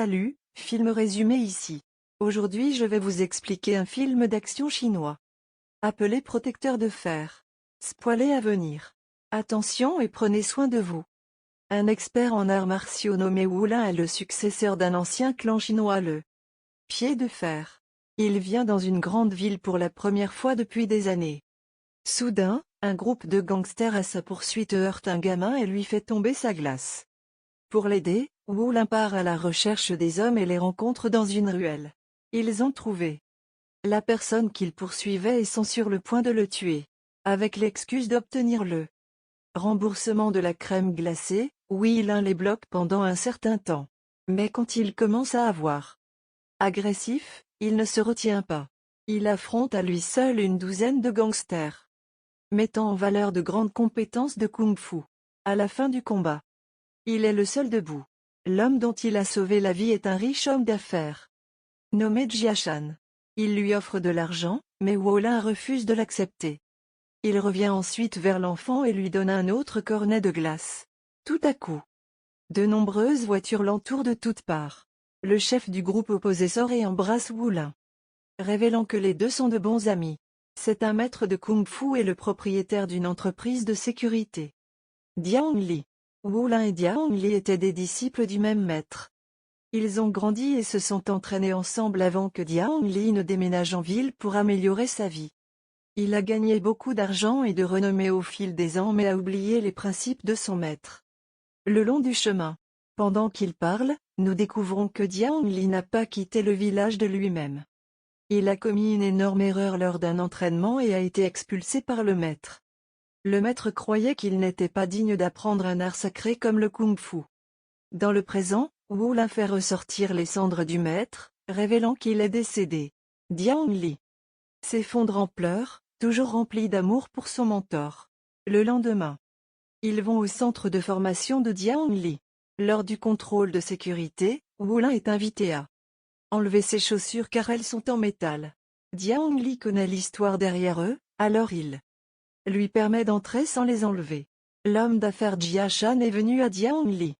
Salut, film résumé ici. Aujourd'hui je vais vous expliquer un film d'action chinois. Appelé Protecteur de fer. Spoiler à venir. Attention et prenez soin de vous. Un expert en arts martiaux nommé Wu Lin est le successeur d'un ancien clan chinois, le Pied de Fer. Il vient dans une grande ville pour la première fois depuis des années. Soudain, un groupe de gangsters à sa poursuite heurte un gamin et lui fait tomber sa glace. Pour l'aider, Wu Lin part à la recherche des hommes et les rencontre dans une ruelle. Ils ont trouvé la personne qu'ils poursuivaient et sont sur le point de le tuer. Avec l'excuse d'obtenir le remboursement de la crème glacée, Wu Lin les bloque pendant un certain temps. Mais quand il commence à avoir agressif, il ne se retient pas. Il affronte à lui seul une douzaine de gangsters, mettant en valeur de grandes compétences de kung-fu. À la fin du combat, il est le seul debout. L'homme dont il a sauvé la vie est un riche homme d'affaires, nommé Jia Shan. Il lui offre de l'argent, mais Wu Lin refuse de l'accepter. Il revient ensuite vers l'enfant et lui donne un autre cornet de glace. Tout à coup, de nombreuses voitures l'entourent de toutes parts. Le chef du groupe opposé sort et embrasse Wu Lin, révélant que les deux sont de bons amis. C'est un maître de kung-fu et le propriétaire d'une entreprise de sécurité. Diao Li. Wu Lin et Diao Li étaient des disciples du même maître. Ils ont grandi et se sont entraînés ensemble avant que Diao Li ne déménage en ville pour améliorer sa vie. Il a gagné beaucoup d'argent et de renommée au fil des ans mais a oublié les principes de son maître. Le long du chemin, pendant qu'il parle, nous découvrons que Diao Li n'a pas quitté le village de lui-même. Il a commis une énorme erreur lors d'un entraînement et a été expulsé par le maître. Le maître croyait qu'il n'était pas digne d'apprendre un art sacré comme le kung-fu. Dans le présent, Wu Lin fait ressortir les cendres du maître, révélant qu'il est décédé. Diao Li s'effondre en pleurs, toujours rempli d'amour pour son mentor. Le lendemain, ils vont au centre de formation de Diao Li. Lors du contrôle de sécurité, Wu Lin est invité à enlever ses chaussures car elles sont en métal. Diao Li connaît l'histoire derrière eux, alors il lui permet d'entrer sans les enlever. L'homme d'affaires Jia Shan est venu à Diao Li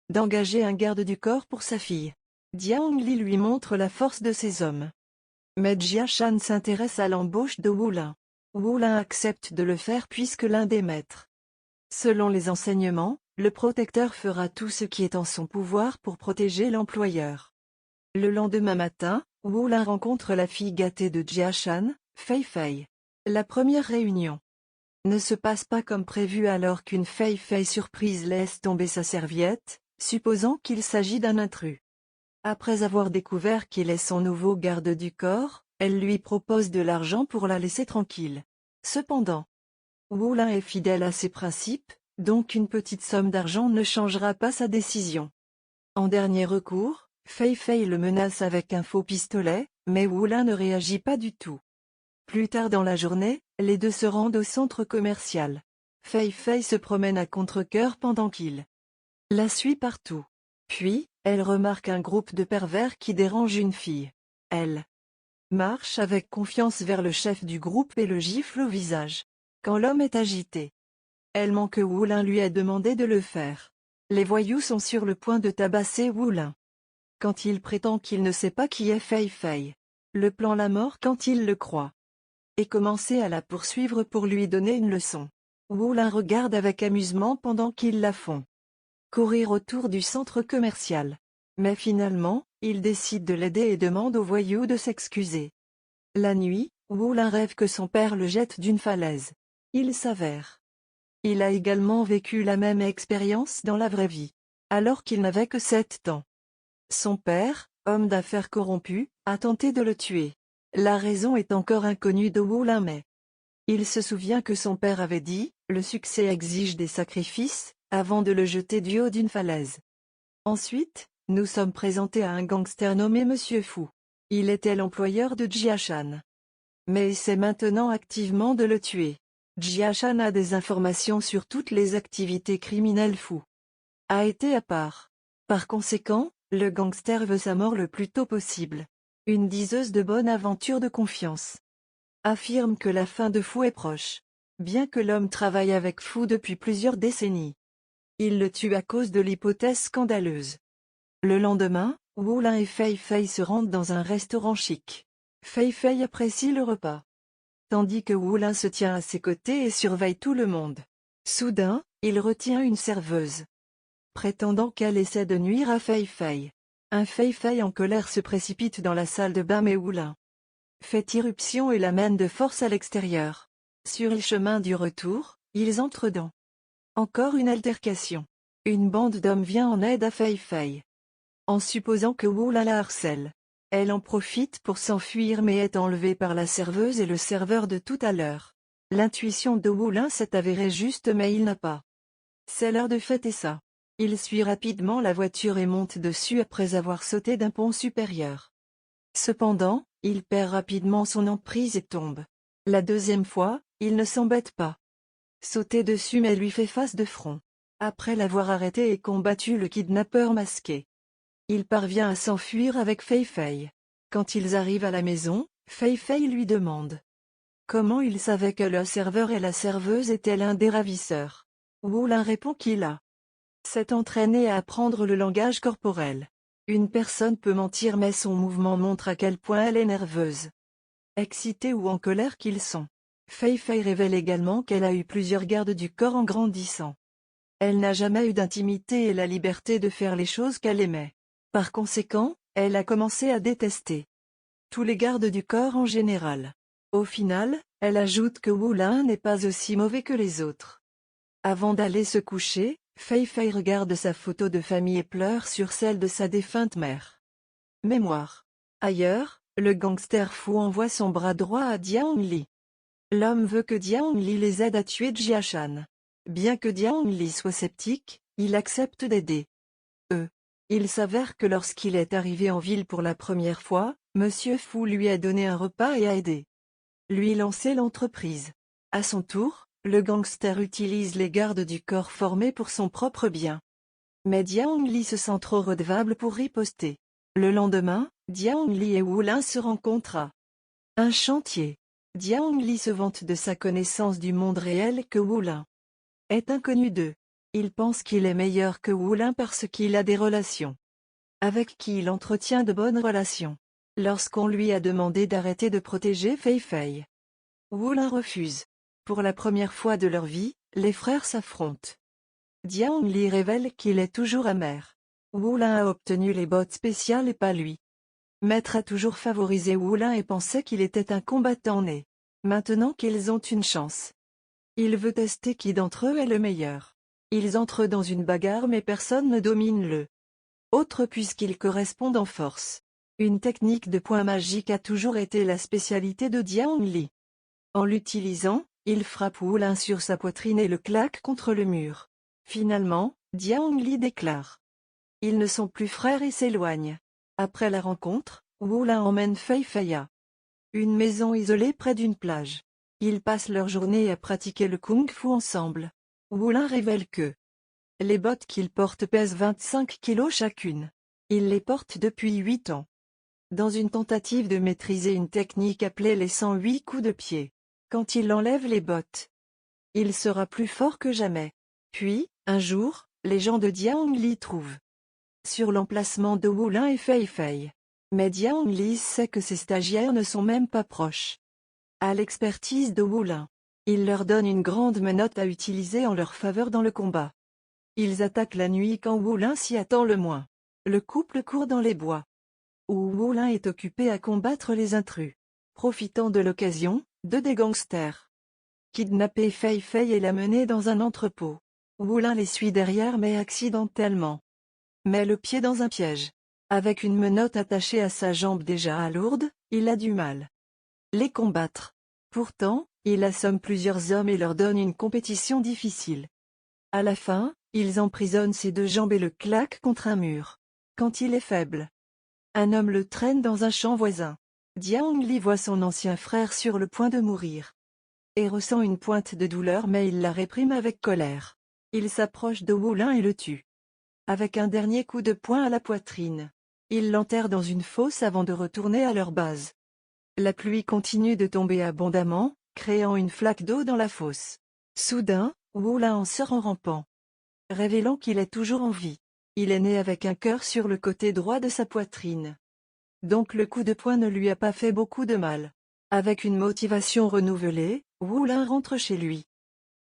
d'engager un garde du corps pour sa fille. Diao Li lui montre la force de ses hommes. Mais Jia Shan s'intéresse à l'embauche de Wu Lin. Wu Lin accepte de le faire puisque l'un des maîtres. Selon les enseignements, le protecteur fera tout ce qui est en son pouvoir pour protéger l'employeur. Le lendemain matin, Wu Lin rencontre la fille gâtée de Jia Shan, Fei Fei. La première réunion ne se passe pas comme prévu alors qu'une Fei Fei surprise laisse tomber sa serviette, supposant qu'il s'agit d'un intrus. Après avoir découvert qu'il est son nouveau garde du corps, elle lui propose de l'argent pour la laisser tranquille. Cependant, Wu Lin est fidèle à ses principes, donc une petite somme d'argent ne changera pas sa décision. En dernier recours, Fei Fei le menace avec un faux pistolet, mais Wu Lin ne réagit pas du tout. Plus tard dans la journée, les deux se rendent au centre commercial. Fei Fei se promène à contre-cœur pendant qu'il la suit partout. Puis, elle remarque un groupe de pervers qui dérange une fille. Elle marche avec confiance vers le chef du groupe et le gifle au visage. Quand l'homme est agité, elle ment que Wu Lin lui a demandé de le faire. Les voyous sont sur le point de tabasser Wu Lin. Quand il prétend qu'il ne sait pas qui est Fei Fei, le plan la mort quand il le croit. Et commencer à la poursuivre pour lui donner une leçon. Wu Lin regarde avec amusement pendant qu'ils la font courir autour du centre commercial. Mais finalement, il décide de l'aider et demande aux voyous de s'excuser. La nuit, Wu Lin rêve que son père le jette d'une falaise. Il s'avère. Il a également vécu la même expérience dans la vraie vie, alors qu'il n'avait que 7 ans. Son père, homme d'affaires corrompu, a tenté de le tuer. La raison est encore inconnue de Wu Lin mais il se souvient que son père avait dit, le succès exige des sacrifices, avant de le jeter du haut d'une falaise. Ensuite, nous sommes présentés à un gangster nommé Monsieur Fu. Il était l'employeur de Jia Shan. Mais essaie maintenant activement de le tuer. Jia Shan a des informations sur toutes les activités criminelles Fu a été à part. Par conséquent, le gangster veut sa mort le plus tôt possible. Une diseuse de bonne aventure de confiance affirme que la fin de Fu est proche. Bien que l'homme travaille avec Fu depuis plusieurs décennies, il le tue à cause de l'hypothèse scandaleuse. Le lendemain, Wu Lin et Fei Fei se rendent dans un restaurant chic. Fei Fei apprécie le repas, tandis que Wu Lin se tient à ses côtés et surveille tout le monde. Soudain, il retient une serveuse, prétendant qu'elle essaie de nuire à Fei Fei. Un Fei Fei en colère se précipite dans la salle de bain mais Wu Lin fait irruption et l'amène de force à l'extérieur. Sur le chemin du retour, ils entrent dans encore une altercation. Une bande d'hommes vient en aide à Fei Fei, en supposant que Wu Lin la harcèle. Elle en profite pour s'enfuir mais est enlevée par la serveuse et le serveur de tout à l'heure. L'intuition de Wu Lin s'est avérée juste mais il n'a pas. C'est l'heure de fêter ça. Il suit rapidement la voiture et monte dessus après avoir sauté d'un pont supérieur. Cependant, il perd rapidement son emprise et tombe. La deuxième fois, il ne s'embête pas. Sauter dessus mais lui fait face de front. Après l'avoir arrêté et combattu le kidnappeur masqué, il parvient à s'enfuir avec Fei Fei. Quand ils arrivent à la maison, Fei Fei lui demande comment il savait que le serveur et la serveuse étaient l'un des ravisseurs. Wu Lin répond qu'il s'est entraîné à apprendre le langage corporel. Une personne peut mentir mais son mouvement montre à quel point elle est nerveuse, excitée ou en colère qu'ils sont. Fei Fei révèle également qu'elle a eu plusieurs gardes du corps en grandissant. Elle n'a jamais eu d'intimité et la liberté de faire les choses qu'elle aimait. Par conséquent, elle a commencé à détester tous les gardes du corps en général. Au final, elle ajoute que Wu Lin n'est pas aussi mauvais que les autres. Avant d'aller se coucher, Fei Fei regarde sa photo de famille et pleure sur celle de sa défunte mère. Mémoire. Ailleurs, le gangster fou envoie son bras droit à Jiang Li. L'homme veut que Jiang Li les aide à tuer Jia Shan. Bien que Jiang Li soit sceptique, il accepte d'aider. Il s'avère que lorsqu'il est arrivé en ville pour la première fois, Monsieur Fu lui a donné un repas et a aidé lui lancer l'entreprise. À son tour, le gangster utilise les gardes du corps formés pour son propre bien. Mais Jiang Li se sent trop redevable pour riposter. Le lendemain, Jiang Li et Wu Lin se rencontrent à un chantier. Jiang Li se vante de sa connaissance du monde réel que Wu Lin est inconnu d'eux. Il pense qu'il est meilleur que Wu Lin parce qu'il a des relations avec qui il entretient de bonnes relations. Lorsqu'on lui a demandé d'arrêter de protéger Fei Fei, Wu Lin refuse. Pour la première fois de leur vie, les frères s'affrontent. Jiang Li révèle qu'il est toujours amer. Wu Lin a obtenu les bottes spéciales et pas lui. Maître a toujours favorisé Wu Lin et pensait qu'il était un combattant né. Maintenant qu'ils ont une chance, il veut tester qui d'entre eux est le meilleur. Ils entrent dans une bagarre mais personne ne domine le autre puisqu'ils correspondent en force. Une technique de poing magique a toujours été la spécialité de Jiang Li. En l'utilisant, il frappe Wu Lin sur sa poitrine et le claque contre le mur. Finalement, Jiang Li déclare: ils ne sont plus frères et s'éloignent. Après la rencontre, Wu Lin emmène Fei Fei à une maison isolée près d'une plage. Ils passent leur journée à pratiquer le kung-fu ensemble. Wu Lin révèle que les bottes qu'il porte pèsent 25 kilos chacune. Il les porte depuis 8 ans. Dans une tentative de maîtriser une technique appelée les 108 coups de pied. Quand il enlève les bottes, il sera plus fort que jamais. Puis, un jour, les gens de Jiang Li trouvent sur l'emplacement de Wu Lin et Fei Fei. Mais Jiang Li sait que ses stagiaires ne sont même pas proches à l'expertise de Wu Lin. Il leur donne une grande menotte à utiliser en leur faveur dans le combat. Ils attaquent la nuit quand Wu Lin s'y attend le moins. Le couple court dans les bois, où Wu Lin est occupé à combattre les intrus. Profitant de l'occasion, deux des gangsters kidnappent Fei Fei et la mener dans un entrepôt. Wu Lin les suit derrière mais accidentellement met le pied dans un piège. Avec une menotte attachée à sa jambe déjà alourde, il a du mal les combattre. Pourtant, il assomme plusieurs hommes et leur donne une compétition difficile. À la fin, ils emprisonnent ses deux jambes et le claquent contre un mur. Quand il est faible, un homme le traîne dans un champ voisin. Jiang Li voit son ancien frère sur le point de mourir et ressent une pointe de douleur mais il la réprime avec colère. Il s'approche de Wu Lin et le tue avec un dernier coup de poing à la poitrine. Il l'enterre dans une fosse avant de retourner à leur base. La pluie continue de tomber abondamment, créant une flaque d'eau dans la fosse. Soudain, Wu Lin en sort en rampant, révélant qu'il est toujours en vie. Il est né avec un cœur sur le côté droit de sa poitrine. Donc le coup de poing ne lui a pas fait beaucoup de mal. Avec une motivation renouvelée, Wu Lin rentre chez lui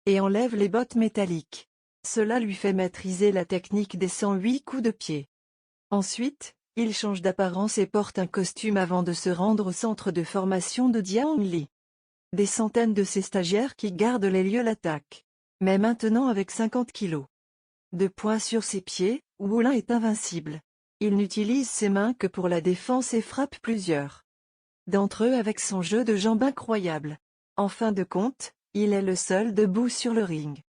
et enlève les bottes métalliques. Cela lui fait maîtriser la technique des 108 coups de pied. Ensuite, il change d'apparence et porte un costume avant de se rendre au centre de formation de Diaonli. Des centaines de ses stagiaires qui gardent les lieux l'attaquent. Mais maintenant avec 50 kilos de poids sur ses pieds, Wu Lin est invincible. Il n'utilise ses mains que pour la défense et frappe plusieurs d'entre eux avec son jeu de jambes incroyable. En fin de compte, il est le seul debout sur le ring.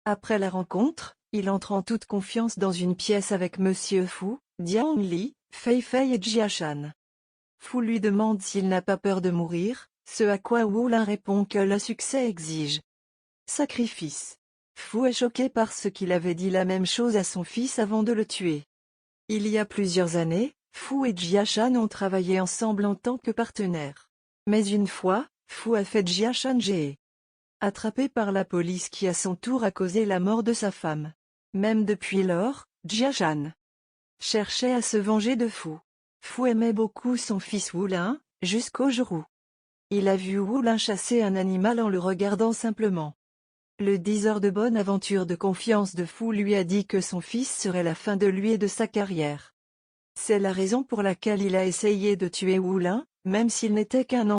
Après la rencontre, il entre en toute confiance dans une pièce avec Monsieur Fu, Diaonli, Fei Fei et Jia Shan. Fu lui demande s'il n'a pas peur de mourir, ce à quoi Wu Lin répond que le succès exige sacrifice. Fu est choqué parce qu'il avait dit la même chose à son fils avant de le tuer. Il y a plusieurs années, Fu et Jia Shan ont travaillé ensemble en tant que partenaires. Mais une fois, Fu a fait Jia Shan attrapé par la police qui à son tour a causé la mort de sa femme. Même depuis lors, Jia Shan cherchait à se venger de Fu. Fu aimait beaucoup son fils Wu Lin, jusqu'au jour où il a vu Wu Lin chasser un animal en le regardant simplement. Le diseur de bonne aventure de confiance de Fu lui a dit que son fils serait la fin de lui et de sa carrière. C'est la raison pour laquelle il a essayé de tuer Wu Lin, même s'il n'était qu'un enfant.